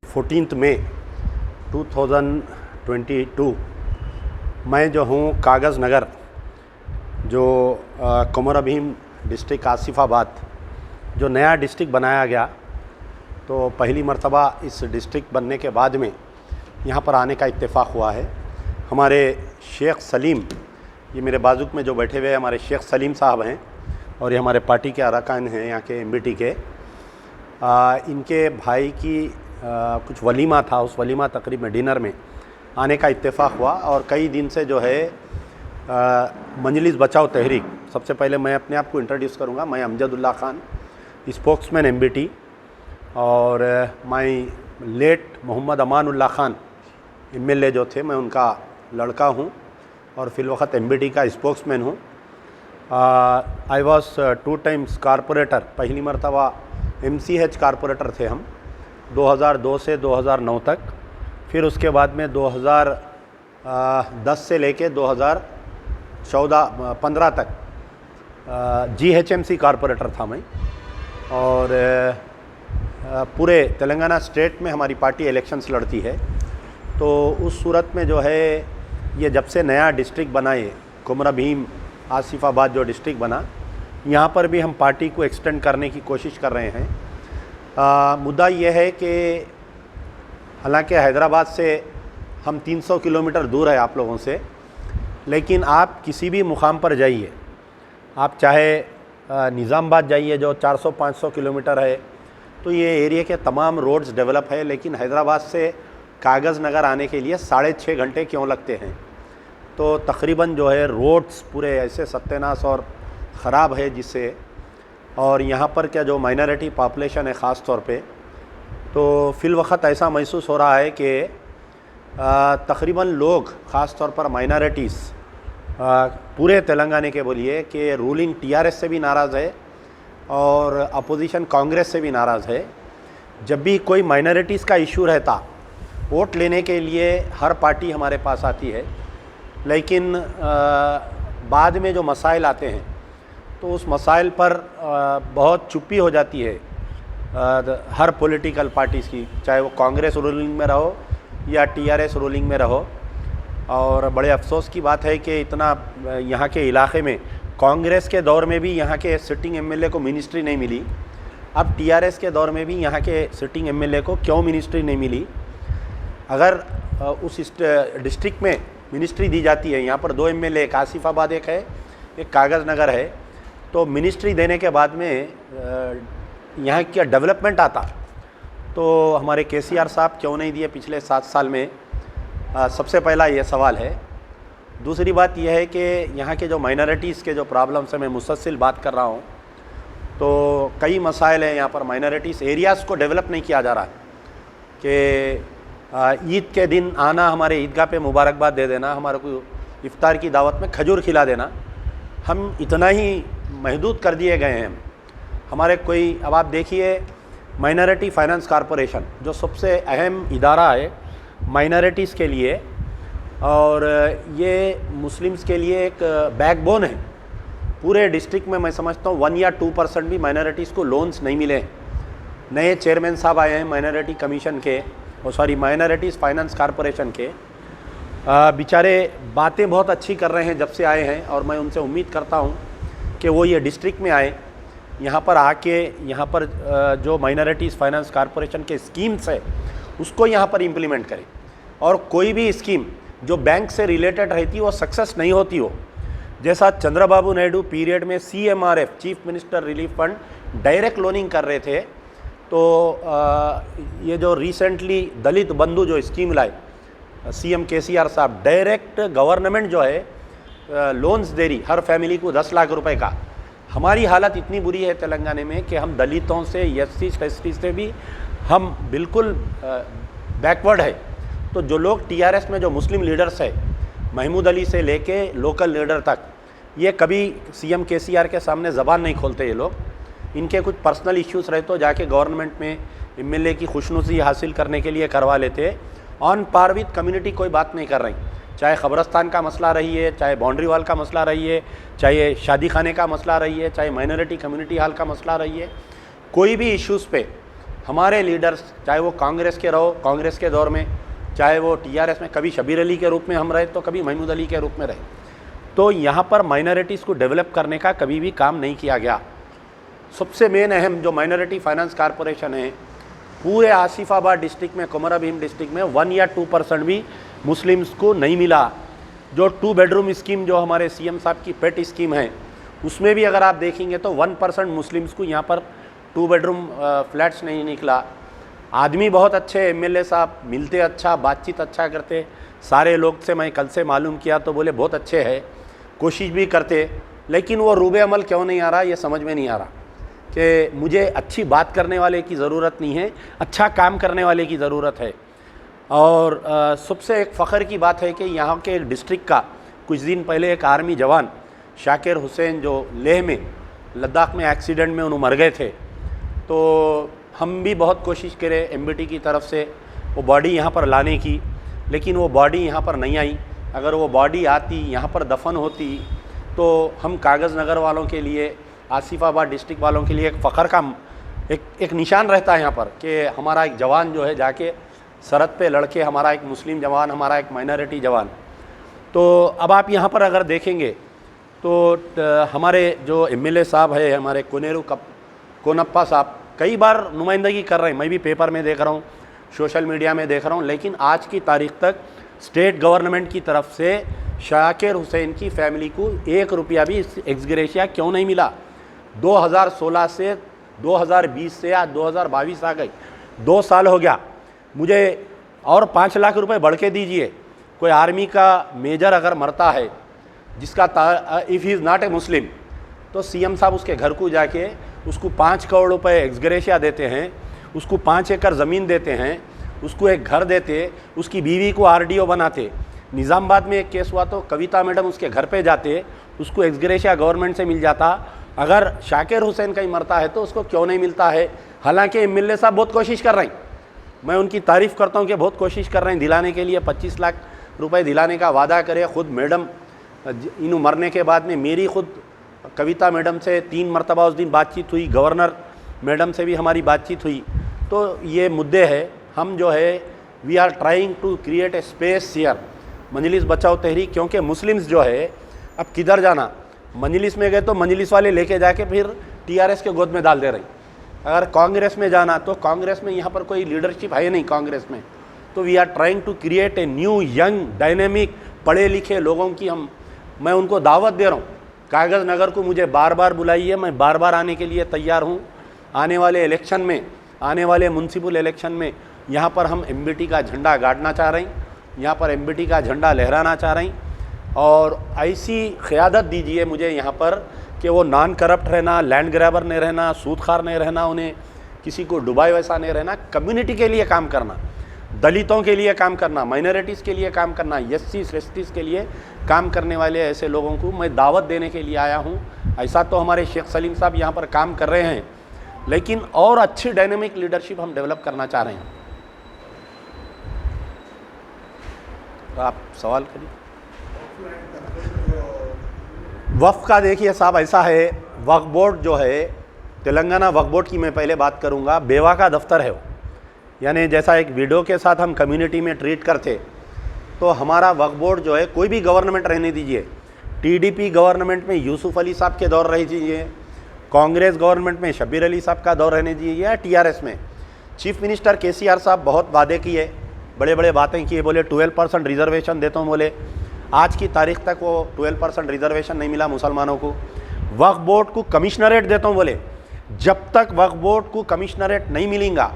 14 मई 2022 मैं जो हूँ कागज़ नगर जो कोमरभीम डिस्ट्रिक्ट आसिफाबाद जो नया डिस्ट्रिक्ट बनाया गया, तो पहली मर्तबा इस डिस्ट्रिक्ट बनने के बाद में यहाँ पर आने का इत्तेफाक हुआ है। हमारे शेख सलीम, ये मेरे बाजुक में जो बैठे हुए हमारे शेख सलीम साहब हैं और ये हमारे पार्टी के अरकान हैं यहाँ के एमबीटी के। इनके भाई की कुछ वलीमा था, उस वलीमा तकरीब में डिनर में आने का इत्तेफाक हुआ और कई दिन से जो है मंजलिस बचाओ तहरीक। सबसे पहले मैं अपने आप को इंट्रोड्यूस करूँगा। मैं अमजदुल्ला खान, स्पोक्समैन एमबीटी, और मैं लेट मोहम्मद अमानुल्लाह खान एमएलए जो थे, मैं उनका लड़का हूँ और फिलवक्त एमबीटी का स्पोक्समैन हूँ। आई वॉज 2 टाइम्स कारपोरेटर, पहली मरतबा एमसीएच कारपोरेटर थे हम 2002 से 2009 तक। फिर उसके बाद में 2010 से लेके 2014-15 तक जीएचएमसी कारपोरेटर था मैं। और पूरे तेलंगाना स्टेट में हमारी पार्टी इलेक्शंस लड़ती है। तो उस सूरत में जो है ये जब से नया डिस्ट्रिक्ट बना, ये कोमरभीम आसिफाबाद जो डिस्ट्रिक्ट बना, यहाँ पर भी हम पार्टी को एक्सटेंड करने की कोशिश कर रहे हैं। मुद्दा ये है कि हालांकि हैदराबाद से हम 300 किलोमीटर दूर है आप लोगों से, लेकिन आप किसी भी मुकाम पर जाइए, आप चाहे निज़ामाबाद जाइए जो 400-500 किलोमीटर है, तो ये एरिया के तमाम रोड्स डेवलप है। लेकिन हैदराबाद से कागज़ नगर आने के लिए 6.5 घंटे क्यों लगते हैं? तो तकरीबन जो है रोड्स पूरे ऐसे सत्यानाश और ख़राब है जिससे, और यहाँ पर क्या जो माइनॉरिटी पॉपुलेशन है ख़ास तौर पे, तो फ़िलवक्त ऐसा महसूस हो रहा है कि तकरीबन लोग ख़ास तौर पर माइनॉरिटीज़ पूरे तेलंगाना के बोलिए कि रूलिंग टीआरएस से भी नाराज़ है और अपोजिशन कांग्रेस से भी नाराज़ है। जब भी कोई माइनॉरिटीज़ का इशू रहता, वोट लेने के लिए हर पार्टी हमारे पास आती है, लेकिन बाद में जो मसाइल आते हैं तो उस मसाइल पर बहुत चुप्पी हो जाती है हर पॉलिटिकल पार्टीज़ की, चाहे वो कांग्रेस रूलिंग में रहो या टीआरएस रूलिंग में रहो। और बड़े अफसोस की बात है कि इतना यहाँ के इलाके में कांग्रेस के दौर में भी यहाँ के सिटिंग एमएलए को मिनिस्ट्री नहीं मिली, अब टीआरएस के दौर में भी यहाँ के सिटिंग एमएलए को क्यों मिनिस्ट्री नहीं मिली? अगर उस डिस्ट्रिक्ट में मिनिस्ट्री दी जाती है, यहाँ पर 2 एमएलए, एक आसिफाबाद एक है, एक कागज़ नगर है, तो मिनिस्ट्री देने के बाद में यहाँ क्या डेवलपमेंट आता, तो हमारे केसीआर साहब क्यों नहीं दिए पिछले 7 साल में? सबसे पहला ये सवाल है। दूसरी बात यह है कि यहाँ के जो माइनॉरिटीज़ के जो प्रॉब्लम्स हैं, मैं मुसलसल बात कर रहा हूँ, तो कई मसाइल हैं यहाँ पर। माइनॉरिटीज़ एरियाज़ को डेवलप नहीं किया जा रहा है कि ईद के दिन आना, हमारे ईदगाह पे मुबारकबाद दे देना, हमारे को इफ्तार की दावत में खजूर खिला देना, हम इतना ही महदूद कर दिए गए हैं। हमारे कोई, अब आप देखिए माइनॉरिटी फाइनेंस कॉरपोरेशन जो सबसे अहम इदारा है माइनॉरिटीज़ के लिए, और ये मुस्लिम्स के लिए एक बैकबोन है। पूरे डिस्ट्रिक्ट में मैं समझता हूँ 1 या 2% भी माइनॉरिटीज़ को लोन्स नहीं मिले। नए चेयरमैन साहब आए हैं माइनॉरिटी कमीशन के, माइनॉरिटीज़ फाइनेंस कॉरपोरेशन के, बेचारे बातें बहुत अच्छी कर रहे हैं जब से आए हैं, और मैं उनसे उम्मीद करता हूँ कि वो ये डिस्ट्रिक्ट में आए, यहाँ पर आके यहाँ पर जो माइनॉरिटीज़ फाइनेंस कॉरपोरेशन के स्कीम्स है उसको यहाँ पर इम्प्लीमेंट करें, और कोई भी स्कीम जो बैंक से रिलेटेड रहती वो सक्सेस नहीं होती हो। जैसा चंद्रबाबू नायडू पीरियड में CMRF, chief minister relief fund, direct loaning कर रहे थे, तो ये जो रिसेंटली दलित बंधु जो स्कीम लाए CM केसीआर साहब, डायरेक्ट गवर्नमेंट जो है लोन्स दे रही हर फैमिली को 10 लाख रुपए का। हमारी हालत इतनी बुरी है तेलंगाना में कि हम दलितों से, SC से भी हम बिल्कुल बैकवर्ड है। तो जो लोग टीआरएस में जो मुस्लिम लीडर्स है, महमूद अली से लेके लोकल लीडर तक, ये कभी CM केसीआर के सामने ज़बान नहीं खोलते। ये लोग, इनके कुछ पर्सनल इश्यूज़ रहे तो जाके गवर्नमेंट में एमएलए की खुशनुसी हासिल करने के लिए करवा लेते। ऑन पार विद कम्युनिटी कोई बात नहीं कर रही, चाहे ख़बरस्तान का मसला रही है, चाहे बाउंड्री वाल का मसला रही है, चाहे शादी खाने का मसला रही है, चाहे माइनॉरिटी कम्युनिटी हाल का मसला रही है, कोई भी इश्यूज़ पे हमारे लीडर्स, चाहे वो कांग्रेस के रहो, कांग्रेस के दौर में, चाहे वो टीआरएस में, कभी शबीर अली के रूप में हम रहे तो कभी महमूद अली के रूप में रहे, तो यहाँ पर माइनॉरिटीज़ को डेवलप करने का कभी भी काम नहीं किया गया। सबसे मेन अहम जो माइनॉरिटी फाइनेंस कॉरपोरेशन है, पूरे आसिफाबाद डिस्ट्रिक्ट में, कुमरा भीम डिस्ट्रिक्ट में 1 या 2% भी मुस्लिम्स को नहीं मिला। जो 2 बेडरूम स्कीम जो हमारे सीएम साहब की पेट स्कीम है, उसमें भी अगर आप देखेंगे तो 1% मुस्लिम्स को यहाँ पर 2 बेडरूम फ्लैट्स नहीं निकला। आदमी बहुत अच्छे, एमएलए साहब मिलते अच्छा, बातचीत अच्छा करते, सारे लोग से मैं कल से मालूम किया तो बोले बहुत अच्छे हैं, कोशिश भी करते, लेकिन वो रूबे अमल क्यों नहीं आ रहा ये समझ में नहीं आ रहा कि मुझे अच्छी बात करने वाले की ज़रूरत नहीं है, अच्छा काम करने वाले की ज़रूरत है। और सबसे एक फ़ख्र की बात है कि यहाँ के एक डिस्ट्रिक्ट का कुछ दिन पहले एक आर्मी जवान शाकिर हुसैन जो लेह में लद्दाख में एक्सीडेंट में उन्होंने मर गए थे, तो हम भी बहुत कोशिश करें एमबीटी की तरफ से वो बॉडी यहाँ पर लाने की, लेकिन वो बॉडी यहाँ पर नहीं आई। अगर वो बॉडी आती, यहाँ पर दफन होती, तो हम कागज़ नगर वालों के लिए, आसिफाबाद डिस्ट्रिक्ट वालों के लिए एक फ़ख्र का एक निशान रहता है यहाँ पर कि हमारा एक जवान जो है जाके सरहद पे लड़के, हमारा एक मुस्लिम जवान, हमारा एक माइनॉरिटी जवान। तो अब आप यहाँ पर अगर देखेंगे तो हमारे जो एमएलए साहब है, हमारे कोनप्पा साहब कई बार नुमाइंदगी कर रहे हैं, मैं भी पेपर में देख रहा हूँ, सोशल मीडिया में देख रहा हूँ, लेकिन आज की तारीख तक स्टेट गवर्नमेंट की तरफ से शाकिर हुसैन की फैमिली को 1 रुपया भी एक्स ग्रेशिया क्यों नहीं मिला। 2016 से 2020 से आज 2022 आ गई, 2 साल हो गया। मुझे और 5 लाख रुपए बढ़ के दीजिए। कोई आर्मी का मेजर अगर मरता है जिसका if he is not a Muslim, तो सीएम साहब उसके घर को जाके उसको 5 करोड़ रुपए एक्स ग्रेशिया देते हैं, उसको 5 एकड़ ज़मीन देते हैं, उसको एक घर देते, उसकी बीवी को आरडीओ बनाते। निज़ामाबाद में एक केस हुआ तो कविता मैडम उसके घर पे जाते, उसको एक्स ग्रेशिया गवर्नमेंट से मिल जाता। अगर शाकिर हुसैन कहीं मरता है तो उसको क्यों नहीं मिलता है। हालांकि एमएलए साहब बहुत कोशिश कर रहे हैं, मैं उनकी तारीफ़ करता हूं कि बहुत कोशिश कर रहे हैं दिलाने के लिए, 25 लाख रुपए दिलाने का वादा करे। ख़ुद मैडम इन मरने के बाद में मेरी खुद कविता मैडम से 3 मरतबा उस दिन बातचीत हुई, गवर्नर मैडम से भी हमारी बातचीत हुई। तो ये मुद्दे है, हम जो है we are trying to create a space here Majlis Bachao Tehreek, क्योंकि मुस्लिम्स जो है अब किधर जाना, मजलिस में गए तो मजलिस वाले लेके जाके फिर टीआरएस के गोद में डाल दे रहे। अगर कांग्रेस में जाना तो कांग्रेस में यहाँ पर कोई लीडरशिप है नहीं कांग्रेस में। तो we are trying to create a new young dynamic पढ़े लिखे लोगों की मैं उनको दावत दे रहा हूँ। कागज़ नगर को मुझे बार बार बुलाइए, मैं बार बार आने के लिए तैयार हूँ। आने वाले इलेक्शन में, आने वाले म्यूनसिपल इलेक्शन में यहाँ पर हम एमबीटी का झंडा गाड़ना चाह रहे हैं, यहाँ पर एमबीटी का झंडा लहराना चाह रहे हैं। और ऐसी क़यादत दीजिए मुझे यहाँ पर कि वो नॉन करप्ट रहना, लैंड ग्रैबर नहीं रहना, सूदखार नहीं रहना, उन्हें किसी को डुबाए वैसा नहीं रहना, कम्युनिटी के लिए काम करना, दलितों के लिए काम करना, माइनॉरिटीज़ के लिए काम करना, एससीज़ एसटीज़ के लिए काम करने वाले ऐसे लोगों को मैं दावत देने के लिए आया हूँ। ऐसा तो हमारे शेख सलीम साहब यहाँ पर काम कर रहे हैं, लेकिन और अच्छी डायनेमिक लीडरशिप हम डेवलप करना चाह रहे हैं। तो आप सवाल करिए। वक्फ का देखिए साहब ऐसा है, वक्फ बोर्ड जो है, तेलंगाना वक्फ बोर्ड की मैं पहले बात करूँगा, बेवा का दफ्तर है वो। यानी जैसा एक वीडियो के साथ हम कम्युनिटी में ट्रीट करते, तो हमारा वक्फ बोर्ड जो है, कोई भी गवर्नमेंट रहने दीजिए, टीडीपी गवर्नमेंट में यूसुफ अली साहब के दौर रह दीजिए, कांग्रेस गवर्नमेंट में शबीर अली साहब का दौर रहने दीजिए, या टीआरएस में चीफ मिनिस्टर केसीआर साहब बहुत वादे किए, बड़े बड़े बातें किए, बोले 12% रिजर्वेशन देता हूँ, बोले आज की तारीख तक वो 12% रिजर्वेशन नहीं मिला मुसलमानों को। वक्फ बोर्ड को कमिश्नरेट देता हूँ, बोले जब तक वक्फ बोर्ड को कमिश्नरेट नहीं मिलेगा,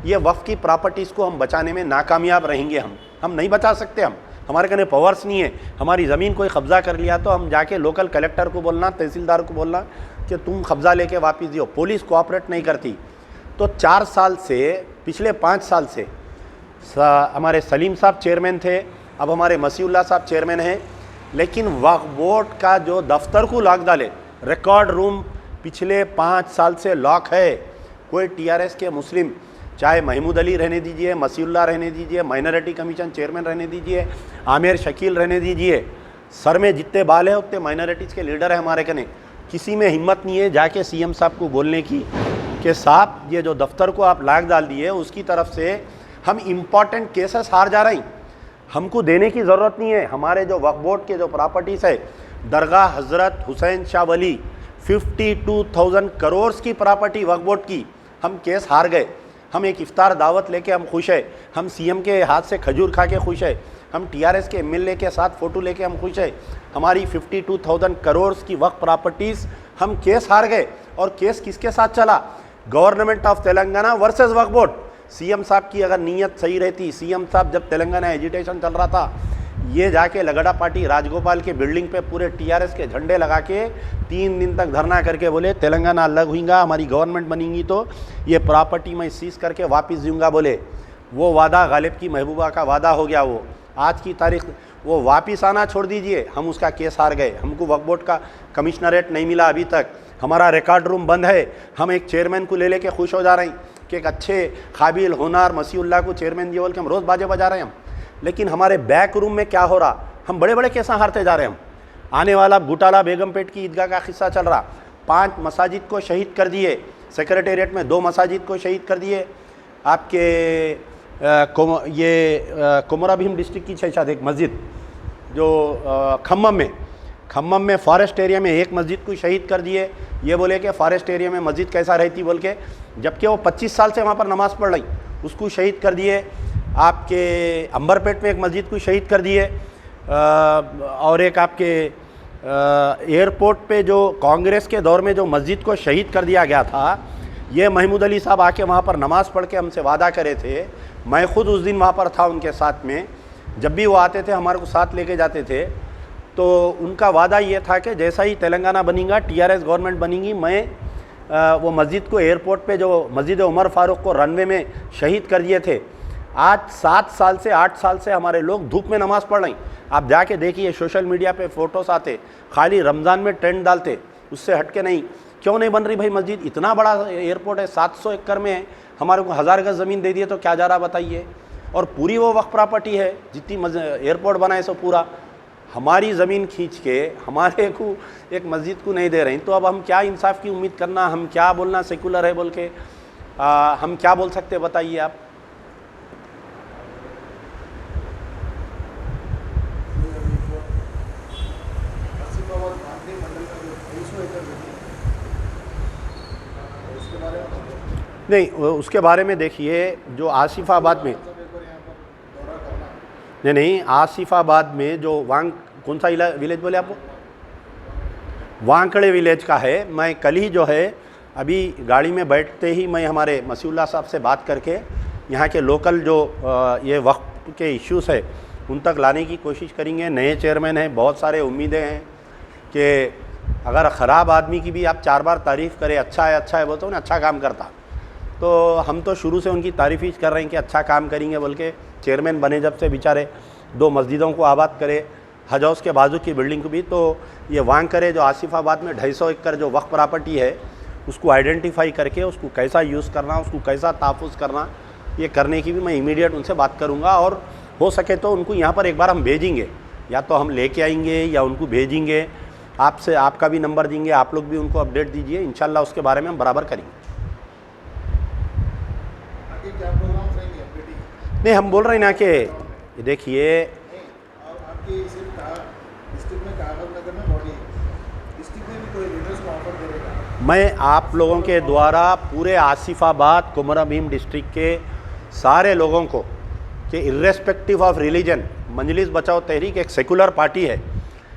ये वक्फ की प्रॉपर्टीज़ को हम बचाने में नाकामयाब रहेंगे। हम नहीं बचा सकते, हमारे कने पावर्स नहीं है। हमारी ज़मीन कोई कब्ज़ा कर लिया तो हम जाके लोकल कलेक्टर को बोलना, तहसीलदार को बोलना कि तुम कब्ज़ा लेके वापस दियो, पुलिस कोऑपरेट नहीं करती। तो 4 साल से, पिछले 5 साल से हमारे सलीम साहब चेयरमैन थे, अब हमारे मसीउल्लाह साहब चेयरमैन हैं, लेकिन वक्फ बोर्ड का जो दफ्तर को लॉक डाले, रिकॉर्ड रूम पिछले 5 साल से लॉक है। कोई टीआरएस के मुस्लिम, चाहे महमूद अली रहने दीजिए, मसीउल्लाह रहने दीजिए, माइनॉरिटी कमीशन चेयरमैन रहने दीजिए, आमिर शकील रहने दीजिए, सर में जितने बाल हैं उतने माइनॉरिटीज़ के लीडर हैं हमारे कने, किसी में हिम्मत नहीं है जाके सीएम साहब को बोलने की कि साहब ये जो दफ्तर को आप लाग डाल दिए उसकी तरफ से हम इम्पॉर्टेंट केसेस हार जा रहे हैं, हमको देने की ज़रूरत नहीं है। हमारे जो वक्फ बोर्ड के जो प्रॉपर्टीज़ है, दरगाह हज़रत हुसैन शाह वली 52,000 करोड़ की प्रॉपर्टी वक्फ बोर्ड की, हम केस हार गए। हम एक इफ्तार दावत लेके हम खुश है, हम सीएम के हाथ से खजूर खा के खुश है, हम टीआरएस के एमएलए के साथ फ़ोटो लेके हम खुश है। हमारी 52,000 करोड़ की वक्फ प्रॉपर्टीज़ हम केस हार गए। और केस किसके साथ चला? Government of Telangana versus Waqf board. CM साहब की अगर नीयत सही रहती, सीएम साहब जब तेलंगाना एजिटेशन चल रहा था, ये जाके लगड़ा पार्टी राजगोपाल के बिल्डिंग पे पूरे टीआरएस के झंडे लगा के 3 दिन तक धरना करके बोले तेलंगाना अलग हुईगा, हमारी गवर्नमेंट बनेगी तो ये प्रॉपर्टी मैं सीज करके वापस दूंगा। बोले वो वादा गालिब की महबूबा का वादा हो गया। वो आज की तारीख वो वापस आना छोड़ दीजिए, हम उसका केस हार गए। हमको वक्फ बोर्ड का कमिश्नरेट नहीं मिला अभी तक, हमारा रिकॉर्ड रूम बंद है। हम एक चेयरमैन को ले लेके खुश हो जा रहे हैं कि एक अच्छे काबिल होनार मसीहुल्लाह को चेयरमैन दिए बोल के हम रोज़ बाजे बजा रहे हैं हम। लेकिन हमारे बैक रूम में क्या हो रहा, हम बड़े बड़े केस हारते जा रहे हैं। हम आने वाला घोटाला बेगमपेट की ईदगाह का किस्सा चल रहा, 5 मसाजिद को शहीद कर दिए, सेक्रेटेरिएट में 2 मसाजिद को शहीद कर दिए। आपके कोमरा भीम डिस्ट्रिक्ट की शायद एक मस्जिद जो खम्मम में फॉरेस्ट एरिया में एक मस्जिद को शहीद कर दिए। ये बोले कि फॉरेस्ट एरिया में मस्जिद कैसा रहती बोल के, जबकि वो 25 साल से वहाँ पर नमाज़ पढ़ रही, उसको शहीद कर दिए। आपके अंबरपेट में एक मस्जिद को शहीद कर दिए। और एक आपके एयरपोर्ट पे जो कांग्रेस के दौर में जो मस्जिद को शहीद कर दिया गया था, ये महमूद अली साहब आके वहाँ पर नमाज़ पढ़ के हमसे वादा करे थे। मैं ख़ुद उस दिन वहाँ पर था उनके साथ में, जब भी वो आते थे हमारे को साथ लेके जाते थे। तो उनका वादा ये था कि जैसा ही तेलंगाना बनेगा, टीआरएस गवर्नमेंट बनेगी, मैं वो मस्जिद को एयरपोर्ट पे जो मस्जिद उमर फारूक को रनवे में शहीद कर दिए थे। आज 7 साल से 8 साल से हमारे लोग धूप में नमाज़ पढ़ रहे हैं। आप जाके देखिए सोशल मीडिया पे फ़ोटोस आते, खाली रमज़ान में ट्रेंड डालते, उससे हट के नहीं। क्यों नहीं बन रही भाई मस्जिद? इतना बड़ा एयरपोर्ट है, 700 एकड़ में है, हमारे को 1000 गज ज़मीन दे दिए तो क्या जा रहा बताइए। और पूरी वो वक्फ प्रॉपर्टी है, जितनी एयरपोर्ट बनाए सो पूरा हमारी ज़मीन खींच के हमारे को एक मस्जिद को नहीं दे रहे हैं। तो अब हम क्या इंसाफ की उम्मीद करना, हम क्या बोलना सेकुलर है बोल के, हम क्या बोल सकते बताइए आप। नहीं, उसके बारे में देखिए, जो आसिफाबाद में नहीं आसिफाबाद में जो कौन सा विलेज बोले आपको, वांकड़े विलेज का है। मैं कल ही जो है अभी गाड़ी में बैठते ही मैं हमारे मसीहुल्लाह साहब से बात करके यहाँ के लोकल जो ये वक्फ के इश्यूज़ है उन तक लाने की कोशिश करेंगे। नए चेयरमैन हैं, बहुत सारे उम्मीदें हैं कि अगर ख़राब आदमी की भी आप 4 बार तारीफ़ करें, अच्छा है बोलते हो ना, अच्छा काम करता, तो हम तो शुरू से उनकी तारीफ़ ही कर रहे हैं कि अच्छा काम करेंगे बोल के। चेयरमैन बने जब से बेचारे 2 मस्जिदों को आबाद करे, हज हाउस के बाजू की बिल्डिंग को भी। तो ये वांकरे जो आसिफाबाद में 250 एकड़ जो वक्फ प्रॉपर्टी है उसको आइडेंटिफाई करके उसको कैसा यूज़ करना, उसको कैसा तहफ़्फ़ुज़ करना, ये करने की भी मैं इमीडिएट उनसे बात करूँगा। और हो सके तो उनको यहाँ पर एक बार हम भेजेंगे, या तो हम लेके आएंगे या उनको भेजेंगे, आपसे आपका भी नंबर देंगे, आप लोग भी उनको अपडेट दीजिए, इंशाल्लाह उसके बारे में हम बराबर करेंगे। नहीं, हम बोल रहे हैं ना कि देखिए, मैं आप लोगों के द्वारा पूरे आसिफाबाद कोमरा भीम डिस्ट्रिक्ट के सारे लोगों को कि इर्रेस्पेक्टिव ऑफ रिलीजन, मजलिस बचाओ तहरीक एक सेकुलर पार्टी है।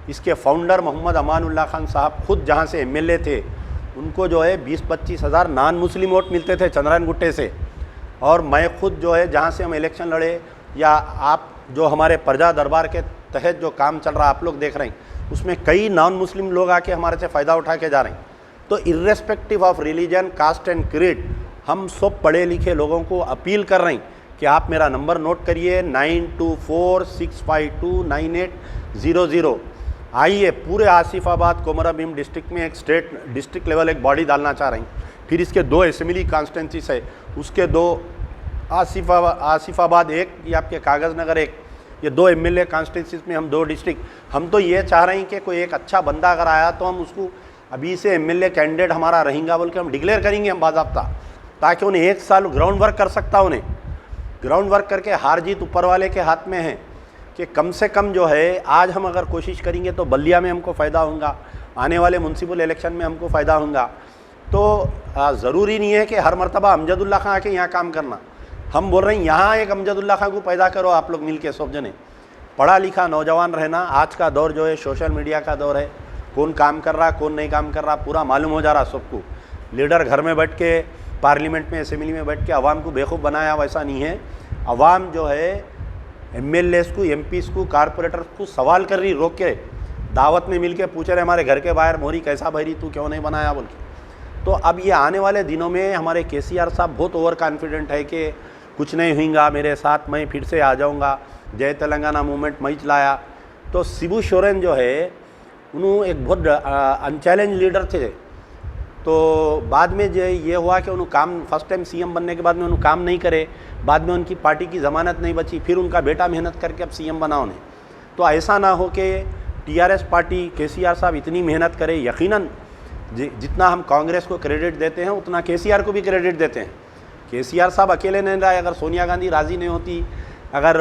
इसके फाउंडर मोहम्मद अमानुल्लाह खान साहब खुद जहाँ से एमएलए थे, उनको जो है 20-25 हज़ार नॉन मुस्लिम वोट मिलते थे चंद्रायन गुट्टे से। और मैं खुद जो है जहाँ से हम इलेक्शन लड़े, या आप जो हमारे प्रजा दरबार के तहत जो काम चल रहा आप लोग देख रहे हैं, उसमें कई नॉन मुस्लिम लोग आके हमारे से फ़ायदा उठा के जा रहे हैं। तो irrespective of religion, caste and creed, हम सब पढ़े लिखे लोगों को अपील कर रहे हैं कि आप मेरा नंबर नोट करिए 9246529800। आइए, पूरे आसिफाबाद कोमरा भीम डिस्ट्रिक्ट में एक डिस्ट्रिक्ट लेवल एक बॉडी डालना चाह रहे हैं। फिर इसके 2 असेंबली कॉन्स्टिट्यूंसीज है, उसके 2 आसिफाबाद एक, ये आपके कागज़ नगर एक, ये 2 एमएलए कॉन्स्टिट्यूंसीज में हम 2 डिस्ट्रिक्ट। हम तो ये चाह रहे हैं कि कोई एक अच्छा बंदा अगर आया तो हम उसको अभी से एमएलए कैंडिडेट हमारा रहेगा बोल के हम डिक्लेयर करेंगे हम बाज़ाब्ता, ताकि उन्हें 1 साल ग्राउंड वर्क कर सकता, उन्हें ग्राउंड वर्क करके हार जीत ऊपर वाले के हाथ में है कि कम से कम जो है आज हम अगर कोशिश करेंगे तो बल्लिया में हमको फ़ायदा होगा, आने वाले म्यूनसिपल इलेक्शन में हमको फ़ायदा होगा। तो ज़रूरी नहीं है कि हर मरतबा अमजदुल्ला खां आके यहाँ काम करना। हम बोल रहे हैं यहाँ एक अमजदुल्ला खां को पैदा करो आप लोग मिल के सब जने, पढ़ा लिखा नौजवान रहना। आज का दौर जो है सोशल मीडिया का दौर है, कौन काम कर रहा कौन नहीं काम कर रहा पूरा मालूम हो जा रहा सबको। लीडर घर में बैठ के पार्लियामेंट में असेंबली में बैठ के अवाम को बेवकूफ़ बनाया, वैसा नहीं है। अवाम जो है एमएलएस को, एमपीस को, कारपोरेटर्स को सवाल कर रही, रोक के दावत में मिल के पूछ रहे हमारे घर के बाहर, मोहरी कैसा भरी तू क्यों नहीं बनाया बोल के। तो अब ये आने वाले दिनों में हमारे केसीआर साहब बहुत ओवर कॉन्फिडेंट है कि कुछ नहीं होगा मेरे साथ, मैं फिर से आ जाऊंगा, जय तेलंगाना मूवमेंट मैं चलाया। तो शिबू सोरेन जो है उन्होंने एक बहुत अनचैलेंज लीडर थे। तो बाद में जो ये हुआ कि उन्होंने काम फर्स्ट टाइम सीएम बनने के बाद में उन्होंने काम नहीं करे, बाद में उनकी पार्टी की ज़मानत नहीं बची, फिर उनका बेटा मेहनत करके अब सीएम बना उन्हें। तो ऐसा ना हो कि टीआरएस पार्टी केसीआर साहब इतनी मेहनत करे, यकीनन जितना हम कांग्रेस को क्रेडिट देते हैं उतना केसीआर को भी क्रेडिट देते हैं। केसीआर साहब अकेले नहीं रहे, अगर सोनिया गांधी राज़ी नहीं होती, अगर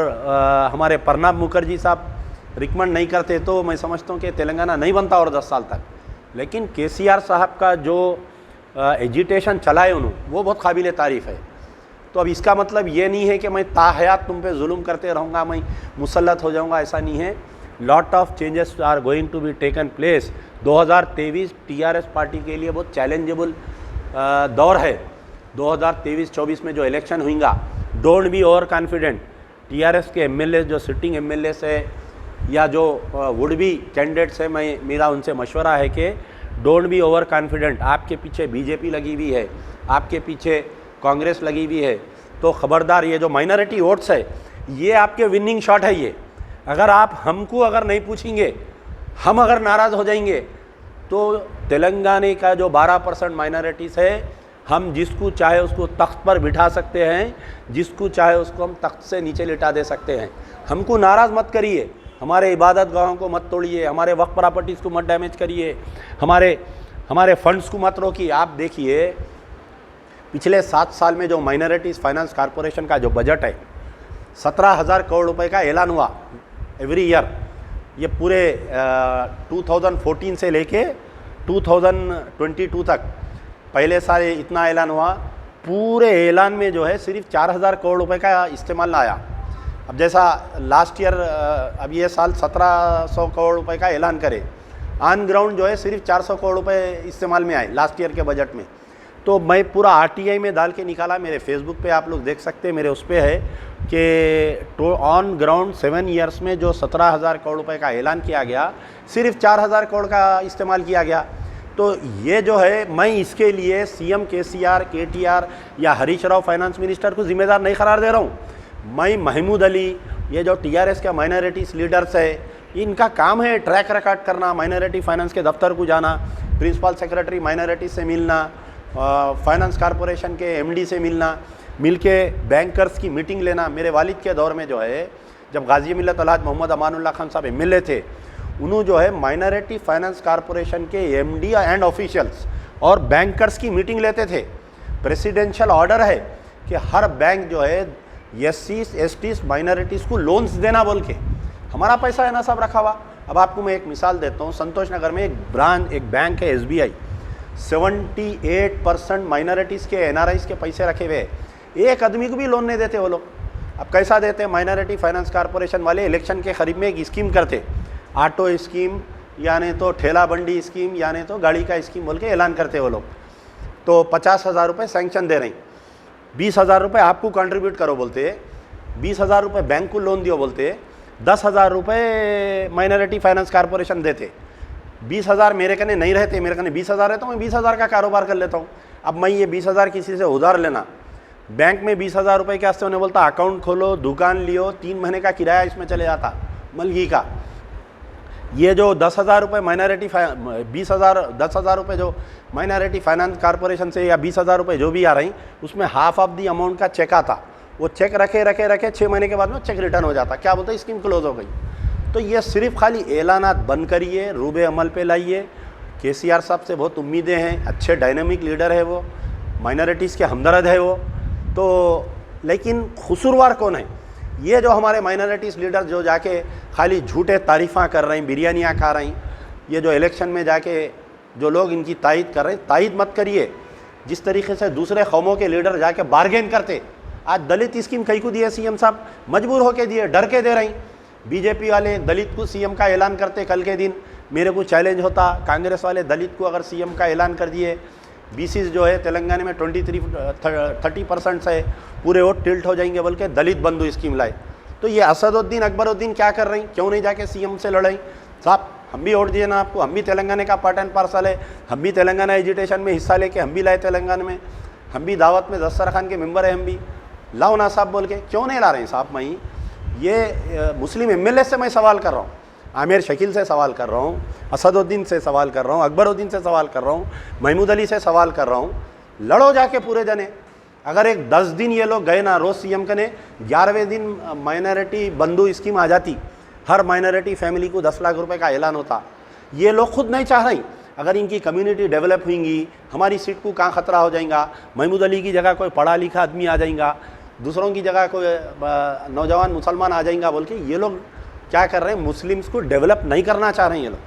हमारे प्रणब मुखर्जी साहब रिकमेंड नहीं करते तो मैं समझता हूँ कि तेलंगाना नहीं बनता और 10 साल तक। लेकिन केसीआर साहब का जो एजिटेशन चलाए उन्होंने वो बहुत काबिल तारीफ़ है। तो अब इसका मतलब ये नहीं है कि मैं ताहयात तुम पे जुल्म करते रहूँगा, मैं मुसल्लत हो जाऊँगा, ऐसा नहीं है। Lot of changes are going to be taken place. 2023 TRS party के लिए बहुत चैलेंजेबल दौर है। 2023-24 में जो इलेक्शन होगा, don't be over confident. TRS के एमएलए जो सिटिंग एमएलए है या जो वुड बी कैंडिडेट्स है, मेरा उनसे मशवरा है कि डोंट बी ओवर कॉन्फिडेंट। आपके पीछे बीजेपी लगी हुई है, आपके पीछे कांग्रेस लगी हुई है, तो ख़बरदार ये जो माइनॉरिटी वोट्स है ये आपके विनिंग शॉट है। ये अगर आप हमको अगर नहीं पूछेंगे, हम अगर नाराज़ हो जाएंगे तो तेलंगाना का जो 12% माइनॉरिटीज़ है, हम जिसको चाहे उसको तख्त पर बिठा सकते हैं, जिसको चाहे उसको हम तख्त से नीचे लिटा दे सकते हैं। हमको नाराज़ मत करिए, हमारे इबादत गाहों को मत तोड़िए, हमारे वक्फ प्रॉपर्टीज़ को मत डैमेज करिए, हमारे फंड्स को मत रोकिए। आप देखिए पिछले 7 साल में जो माइनॉरिटीज़ फाइनेंस कॉरपोरेशन का जो बजट है 17,000 करोड़ रुपए का ऐलान हुआ एवरी ईयर। ये पूरे 2014 से लेके 2022 तक पहले साल इतना ऐलान हुआ। पूरे ऐलान में जो है सिर्फ 4,000 करोड़ रुपए का इस्तेमाल आया। अब जैसा लास्ट ईयर अब ये साल 1,700 करोड़ रुपए का ऐलान करे, ऑन ग्राउंड जो है सिर्फ 400 करोड़ रुपए इस्तेमाल में आए लास्ट ईयर के बजट में। तो मैं पूरा आरटीआई में डाल के निकाला, मेरे फेसबुक पे आप लोग देख सकते हैं, मेरे उस पर है कि ऑन ग्राउंड 7 ईयर्स में जो 17,000 करोड़ रुपए का ऐलान किया गया, सिर्फ 4,000 करोड़ का इस्तेमाल किया गया। तो ये जो है, मैं इसके लिए सीएम केसीआर, केटीआर या हरीश राव फाइनेंस मिनिस्टर को जिम्मेदार नहीं करार दे रहा हूँ। मैं महमूद अली, ये जो टीआरएस के माइनॉरिटीज़ लीडर्स है, इनका काम है ट्रैक रिकॉर्ड करना, माइनॉरिटी फाइनेंस के दफ्तर को जाना, प्रिंसिपल सेक्रेटरी माइनॉरिटी से मिलना, फाइनेंस कॉरपोरेशन के एमडी से मिलना, मिलके बैंकर्स की मीटिंग लेना। मेरे वालिद के दौर में जो है, जब गाजी मिल्लत अलहाज मोहम्मद अमानुल्लाह खान साहब एमएलए थे, उन्होंने जो है माइनॉरिटी फाइनेंस कॉरपोरेशन के एमडी एंड ऑफिशियल्स और बैंकर्स की मीटिंग लेते थे। प्रेसिडेंशियल ऑर्डर है कि हर बैंक जो है एससीज, एसटीज, माइनॉरिटीज़ को लोन्स देना बोल के। हमारा पैसा है ना सब रखा हुआ। अब आपको मैं एक मिसाल देता हूँ, संतोष नगर में एक बैंक है एसबीआई, 78% माइनॉरिटीज़ के एनआरआईज़ के पैसे रखे हुए हैं, एक आदमी को भी लोन नहीं देते वो लोग। अब कैसा देते हैं? माइनॉरिटी फाइनेंस कॉरपोरेशन वाले इलेक्शन के करीब में एक स्कीम करते, ऑटो स्कीम यानी तो ठेला बंडी स्कीम यानी तो गाड़ी का स्कीम बोल के ऐलान करते वो लोग। तो 50,000 रुपये सैंक्शन दे रहे हैं, 20,000 रुपये आपको कंट्रीब्यूट करो बोलते, 20,000 रुपये बैंक को लोन दियो बोलते, 10,000 रुपये माइनॉरिटी फाइनेंस कॉरपोरेशन देते। 20,000 मेरे कने नहीं रहते, मेरे कने 20,000 रहता हूँ, मैं 20,000 का कारोबार कर लेता हूँ। अब मैं ये 20,000 किसी से उधार लेना, बैंक में 20,000 रुपये के वास्ते उन्हें बोलता अकाउंट खोलो, दुकान लियो, 3 महीने का किराया इसमें चले जाता मलगी का। ये जो 10,000 रुपये माइनॉरिटी 10,000 रुपये जो माइनॉरिटी फाइनेंस कॉरपोरेशन से या 20,000 रुपये जो भी आ रही, उसमें हाफ ऑफ दी अमाउंट का चेक आता। वो चेक रखे 6 महीने के बाद में चेक रिटर्न हो जाता। क्या बोलते, स्कीम क्लोज हो गई। तो ये सिर्फ खाली ऐलानात बंद करिए, रूबे अमल पे लाइए। केसीआर साहब से बहुत उम्मीदें हैं, अच्छे डायनामिक लीडर है वो, माइनॉरिटीज़ के हमदर्द है वो। तो लेकिन कसूरवार कौन है? ये जो हमारे माइनॉरिटीज़ लीडर जो जाके खाली झूठे तारीफ़ां कर रहे हैं, बिरयानियाँ खा रही, ये जो इलेक्शन में जाके जो लोग इनकी तायद कर रहे हैं, तायद मत करिए। जिस तरीके से दूसरे कौमों के लीडर जाके बार्गेन करते, आज दलित स्कीम कई को दिए सीएम साहब, मजबूर होके दिए, डर के दे रही। बीजेपी वाले दलित को सीएम का ऐलान करते, कल के दिन मेरे को चैलेंज होता, कांग्रेस वाले दलित को अगर सीएम का ऐलान कर दिए, बीसीस जो है तेलंगाना में 30% से पूरे वोट टिल्ट हो जाएंगे बोल के दलित बंधु स्कीम लाए। तो ये असदुद्दीन अकबरुद्दीन क्या कर रही, क्यों नहीं जाके सीएम से लड़ाई? साहब हम भी वोट दिए ना आपको, हम भी तेलंगाना का पार्ट एंड पार्सल है, हम भी तेलंगाना एजुटेशन में हिस्सा लेके हम भी लाए तेलंगाना में, हम भी दावत में दस्तरखान के मेंबर है, हम भी लाओ ना साहब बोल के, क्यों नहीं ला रहे हैं साहब? मैं ये मुस्लिम एमएलए से मैं सवाल कर रहा हूँ, आमिर शकील से सवाल कर रहा हूँ, असदुद्दीन से सवाल कर रहा हूँ, अकबरुद्दीन से सवाल कर रहा हूँ, महमूद अली से सवाल कर रहा हूँ। लड़ो जाके पूरे जने। अगर एक 10 दिन ये लोग गए ना रोज़ सीएम कने, 11वें दिन माइनॉरिटी बंधु स्कीम आ जाती, हर माइनॉरिटी फैमिली को 10 लाख रुपए का ऐलान होता। ये लोग खुद नहीं चाह रही। अगर इनकी कम्युनिटी डेवलप होंगी, हमारी सीट को कहाँ खतरा हो जाएगा, महमूद अली की जगह कोई पढ़ा लिखा आदमी आ जाएगा, दूसरों की जगह कोई नौजवान मुसलमान आ जाएगा बोल के ये लोग क्या कर रहे हैं, मुस्लिम्स को डेवलप नहीं करना चाह रहे हैं ये लोग।